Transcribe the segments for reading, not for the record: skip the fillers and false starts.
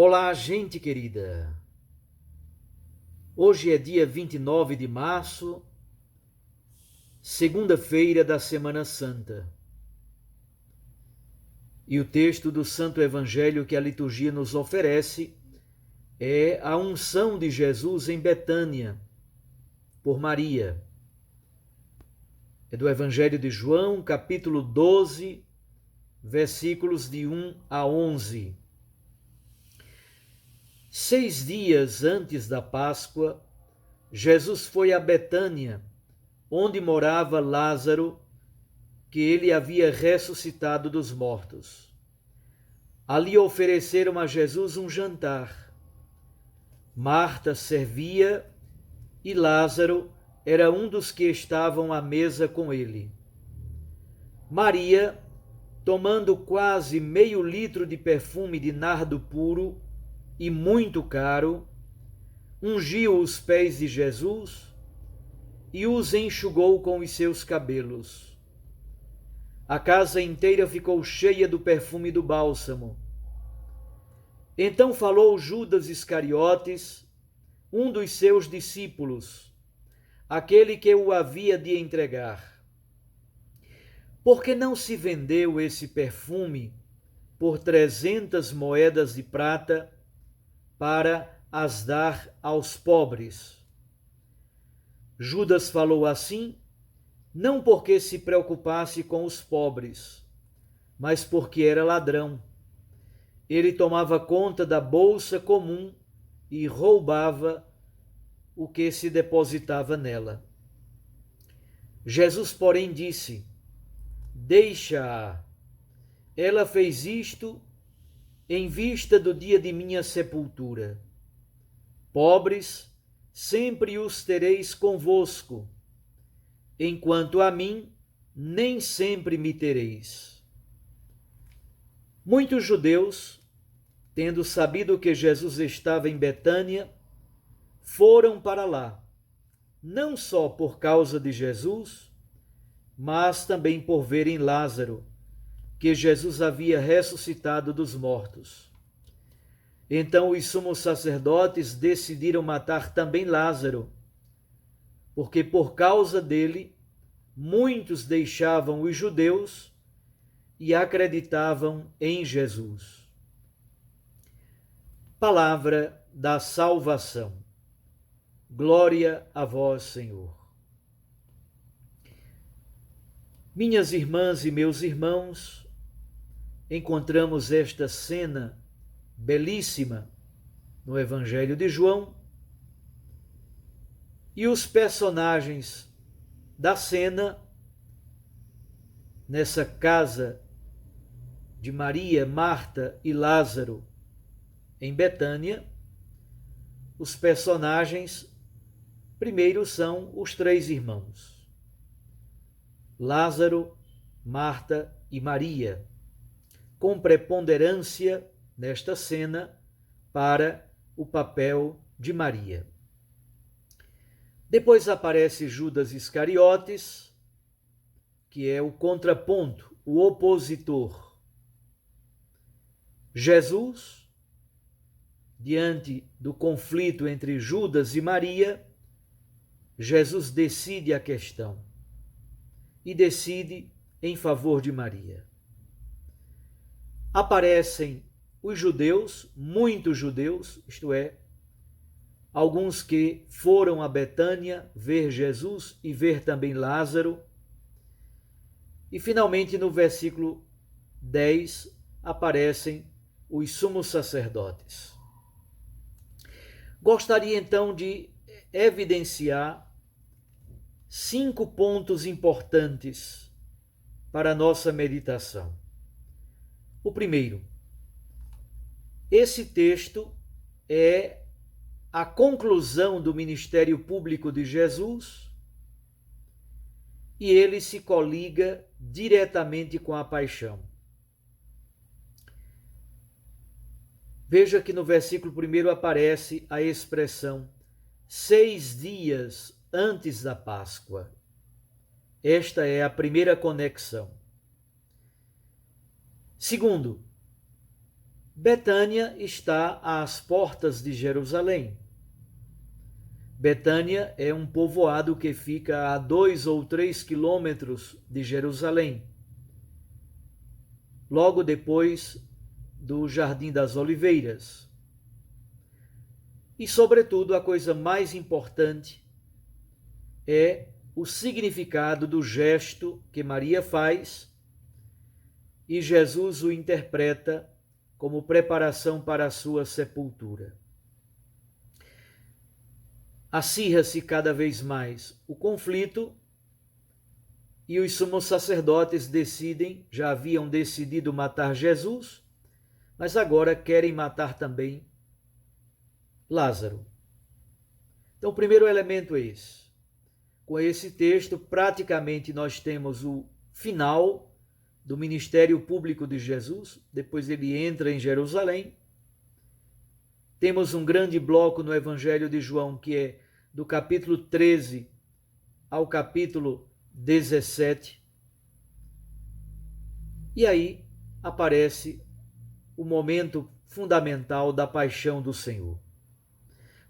Olá, gente querida! Hoje é dia 29 de março, segunda-feira da Semana Santa. E o texto do Santo Evangelho que a liturgia nos oferece é a unção de Jesus em Betânia, por Maria. É do Evangelho de João, capítulo 12, versículos de 1 a 11. 6 dias antes da Páscoa, Jesus foi a Betânia, onde morava Lázaro, que ele havia ressuscitado dos mortos. Ali ofereceram a Jesus um jantar. Marta servia e Lázaro era um dos que estavam à mesa com ele. Maria, tomando quase meio litro de perfume de nardo puro e muito caro, ungiu os pés de Jesus e os enxugou com os seus cabelos. A casa inteira ficou cheia do perfume do bálsamo. Então falou Judas Iscariotes, um dos seus discípulos, aquele que o havia de entregar. Por que não se vendeu esse perfume por 300 moedas de prata para as dar aos pobres? Judas falou assim, não porque se preocupasse com os pobres, mas porque era ladrão. Ele tomava conta da bolsa comum e roubava o que se depositava nela. Jesus, porém, disse: Deixa-a. Ela fez isto em vista do dia de minha sepultura. Pobres, sempre os tereis convosco, enquanto a mim, nem sempre me tereis. Muitos judeus, tendo sabido que Jesus estava em Betânia, foram para lá, não só por causa de Jesus, mas também por verem Lázaro, que Jesus havia ressuscitado dos mortos. Então os sumos sacerdotes decidiram matar também Lázaro, porque por causa dele muitos deixavam os judeus e acreditavam em Jesus. Palavra da salvação. Glória a vós, Senhor. Minhas irmãs e meus irmãos, encontramos esta cena belíssima no Evangelho de João e os personagens da cena nessa casa de Maria, Marta e Lázaro em Betânia. Os personagens primeiro são os três irmãos, Lázaro, Marta e Maria, com preponderância nesta cena para o papel de Maria. Depois aparece Judas Iscariotes, que é o contraponto, o opositor. Jesus, diante do conflito entre Judas e Maria, Jesus decide a questão e decide em favor de Maria. Aparecem os judeus, muitos judeus, isto é, alguns que foram a Betânia ver Jesus e ver também Lázaro. E finalmente no versículo 10 aparecem os sumos sacerdotes. Gostaria então de evidenciar 5 pontos importantes para a nossa meditação. O primeiro, esse texto é a conclusão do ministério público de Jesus e ele se coliga diretamente com a paixão. Veja que no versículo 1 aparece a expressão 6 dias antes da Páscoa. Esta é a primeira conexão. Segundo, Betânia está às portas de Jerusalém. Betânia é um povoado que fica a 2 ou 3 quilômetros de Jerusalém, logo depois do Jardim das Oliveiras. E, sobretudo, a coisa mais importante é o significado do gesto que Maria faz e Jesus o interpreta como preparação para a sua sepultura. Acirra-se cada vez mais o conflito e os sumos sacerdotes já haviam decidido matar Jesus, mas agora querem matar também Lázaro. Então, o primeiro elemento é esse. Com esse texto, praticamente nós temos o final do ministério público de Jesus, depois ele entra em Jerusalém. Temos um grande bloco no Evangelho de João, que é do capítulo 13 ao capítulo 17. E aí aparece o momento fundamental da paixão do Senhor.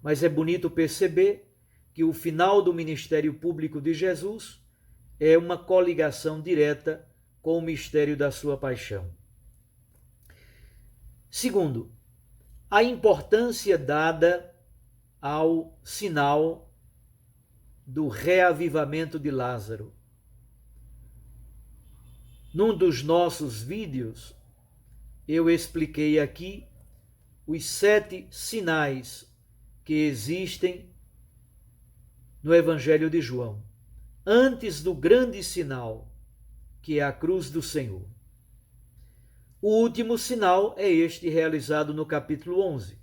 Mas é bonito perceber que o final do ministério público de Jesus é uma coligação direta com o mistério da sua paixão. Segundo, a importância dada ao sinal do reavivamento de Lázaro. Num dos nossos vídeos, eu expliquei aqui os 7 sinais que existem no Evangelho de João, antes do grande sinal, que é a cruz do Senhor. O último sinal é este realizado no capítulo 11,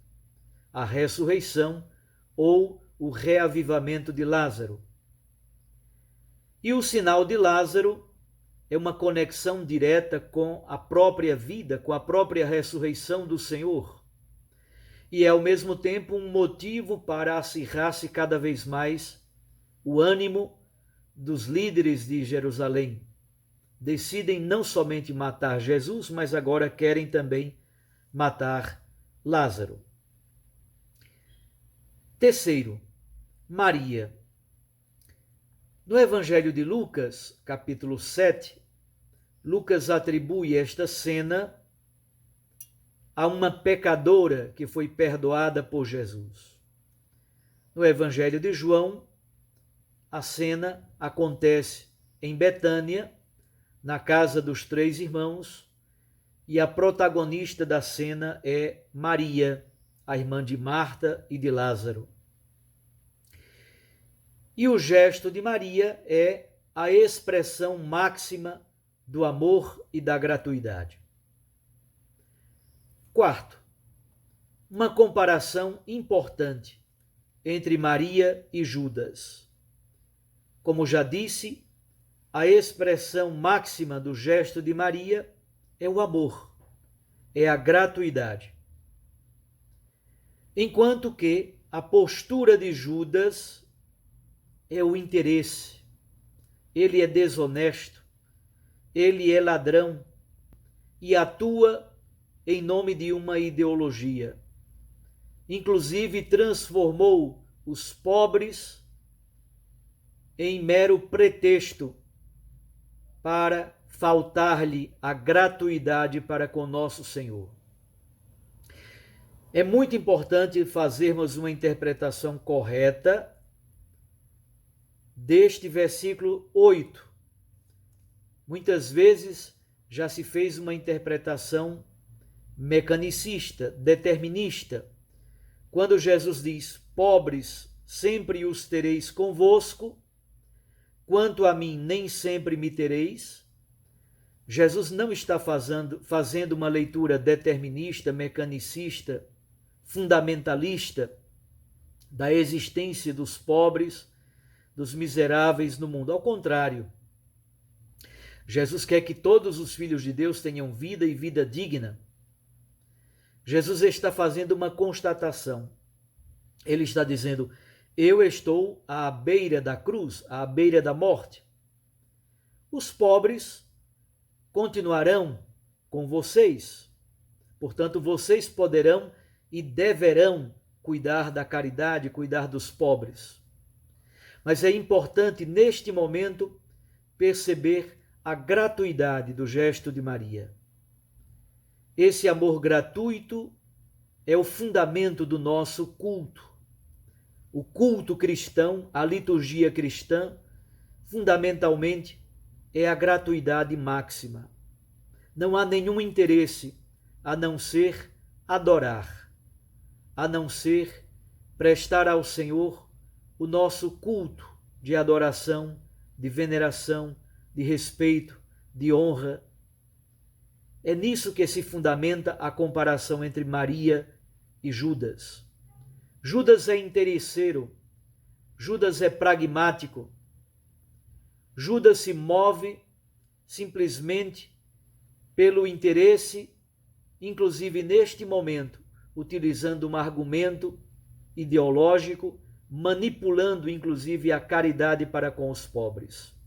a ressurreição ou o reavivamento de Lázaro. E o sinal de Lázaro é uma conexão direta com a própria vida, com a própria ressurreição do Senhor. E é ao mesmo tempo um motivo para acirrar-se cada vez mais o ânimo dos líderes de Jerusalém. Decidem não somente matar Jesus, mas agora querem também matar Lázaro. Terceiro, Maria. No Evangelho de Lucas, capítulo 7, Lucas atribui esta cena a uma pecadora que foi perdoada por Jesus. No Evangelho de João, a cena acontece em Betânia, na casa dos 3 irmãos, e a protagonista da cena é Maria, a irmã de Marta e de Lázaro. E o gesto de Maria é a expressão máxima do amor e da gratuidade. Quarto, uma comparação importante entre Maria e Judas. Como já disse, a expressão máxima do gesto de Maria é o amor, é a gratuidade. Enquanto que a postura de Judas é o interesse. Ele é desonesto, ele é ladrão e atua em nome de uma ideologia. Inclusive transformou os pobres em mero pretexto para faltar-lhe a gratuidade para com nosso Senhor. É muito importante fazermos uma interpretação correta deste versículo 8. Muitas vezes já se fez uma interpretação mecanicista, determinista, quando Jesus diz: pobres sempre os tereis convosco, quanto a mim nem sempre me tereis. Jesus não está fazendo uma leitura determinista, mecanicista, fundamentalista da existência dos pobres, dos miseráveis no mundo. Ao contrário, Jesus quer que todos os filhos de Deus tenham vida e vida digna. Jesus está fazendo uma constatação. Ele está dizendo: eu estou à beira da cruz, à beira da morte. Os pobres continuarão com vocês, Portanto, vocês poderão e deverão cuidar da caridade, cuidar dos pobres. Mas é importante, neste momento, perceber a gratuidade do gesto de Maria. Esse amor gratuito é o fundamento do nosso culto. O culto cristão, a liturgia cristã, fundamentalmente, é a gratuidade máxima. Não há nenhum interesse a não ser adorar, a não ser prestar ao Senhor o nosso culto de adoração, de veneração, de respeito, de honra. É nisso que se fundamenta a comparação entre Maria e Judas. Judas é interesseiro, Judas é pragmático, Judas se move simplesmente pelo interesse, inclusive neste momento, utilizando um argumento ideológico, manipulando inclusive a caridade para com os pobres.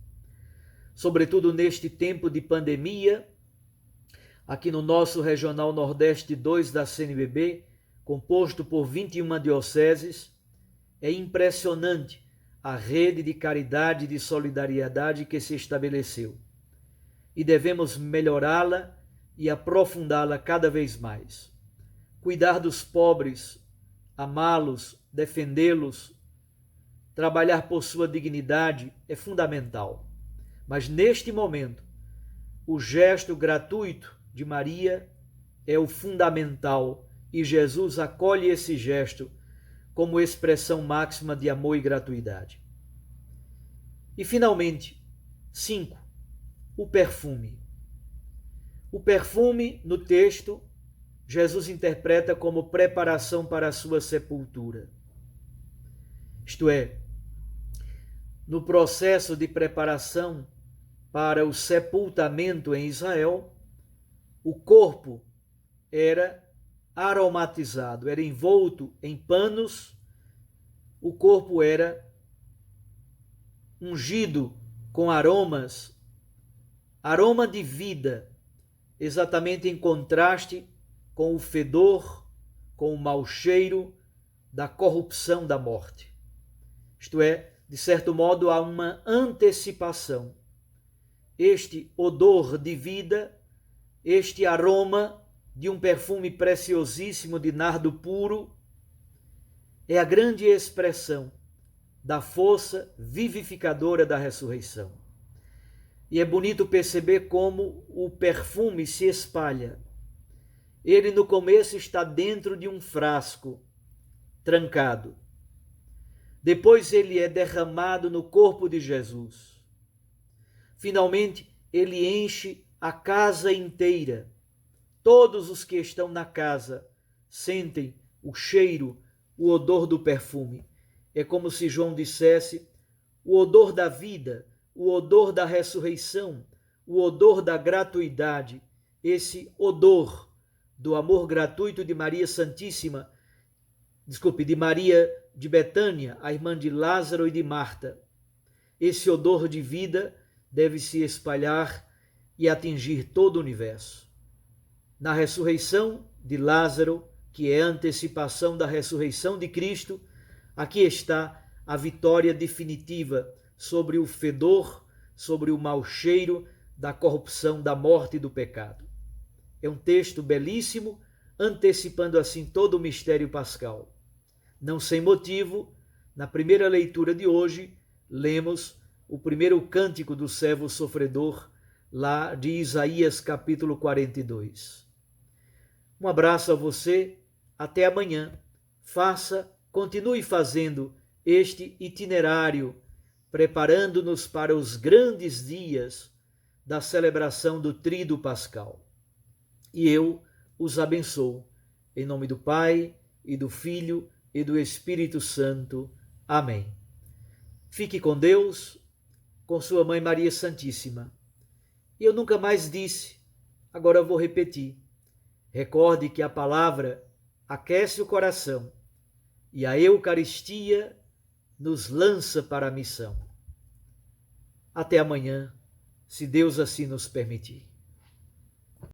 Sobretudo neste tempo de pandemia, aqui no nosso Regional Nordeste 2 da CNBB, composto por 21 dioceses, é impressionante a rede de caridade e de solidariedade que se estabeleceu. E devemos melhorá-la e aprofundá-la cada vez mais. Cuidar dos pobres, amá-los, defendê-los, trabalhar por sua dignidade é fundamental. Mas neste momento, o gesto gratuito de Maria é o fundamental e Jesus acolhe esse gesto como expressão máxima de amor e gratuidade. E finalmente, 5. O perfume. O perfume, no texto, Jesus interpreta como preparação para a sua sepultura. Isto é, no processo de preparação para o sepultamento em Israel, o corpo era aromatizado, era envolto em panos, o corpo era ungido com aromas, aroma de vida, exatamente em contraste com o fedor, com o mau cheiro da corrupção da morte. Isto é, de certo modo, há uma antecipação. Este odor de vida, este aroma de um perfume preciosíssimo de nardo puro, é a grande expressão da força vivificadora da ressurreição. E é bonito perceber como o perfume se espalha. Ele no começo está dentro de um frasco trancado. Depois ele é derramado no corpo de Jesus. Finalmente, ele enche a casa inteira. Todos os que estão na casa sentem o cheiro, o odor do perfume. É como se João dissesse: o odor da vida, o odor da ressurreição, o odor da gratuidade, esse odor do amor gratuito de Maria Santíssima, de Maria de Betânia, a irmã de Lázaro e de Marta. Esse odor de vida deve se espalhar e atingir todo o universo. Na ressurreição de Lázaro, que é a antecipação da ressurreição de Cristo, aqui está a vitória definitiva sobre o fedor, sobre o mau cheiro da corrupção, da morte e do pecado. É um texto belíssimo, antecipando assim todo o mistério pascal. Não sem motivo, na primeira leitura de hoje, lemos o primeiro cântico do servo sofredor, lá de Isaías capítulo 42. Um abraço a você, até amanhã. Continue fazendo este itinerário, preparando-nos para os grandes dias da celebração do Tríduo Pascal. E eu os abençoo, em nome do Pai, e do Filho, e do Espírito Santo. Amém. Fique com Deus, com sua Mãe Maria Santíssima. E eu nunca mais disse, agora eu vou repetir. Recorde que a palavra aquece o coração e a Eucaristia nos lança para a missão. Até amanhã, se Deus assim nos permitir.